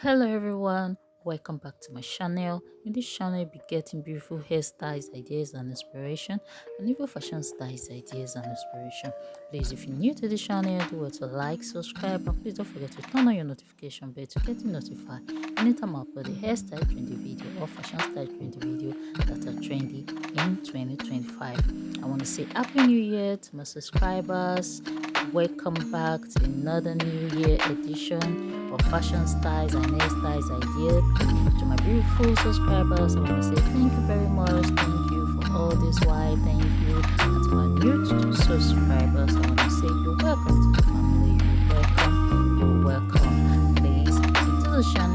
Hello everyone, welcome back to my channel. In this channel you'll be getting beautiful hairstyles, ideas and inspiration, and even fashion styles, ideas and inspiration. Please, if you're new to this channel, do well to like, subscribe, and please don't forget to turn on your notification bell to get you notified anytime I upload a hairstyle trendy video or fashion style trendy video that are trendy in 2025. I want to say happy new year to my subscribers. Welcome back to another new year edition of fashion styles and hairstyles ideas. To my beautiful subscribers, I want to say thank you very much. Thank you for all this while. Thank you. And to my new subscribers, I want to say you're welcome to the family. You're welcome. You're welcome. Please, into the channel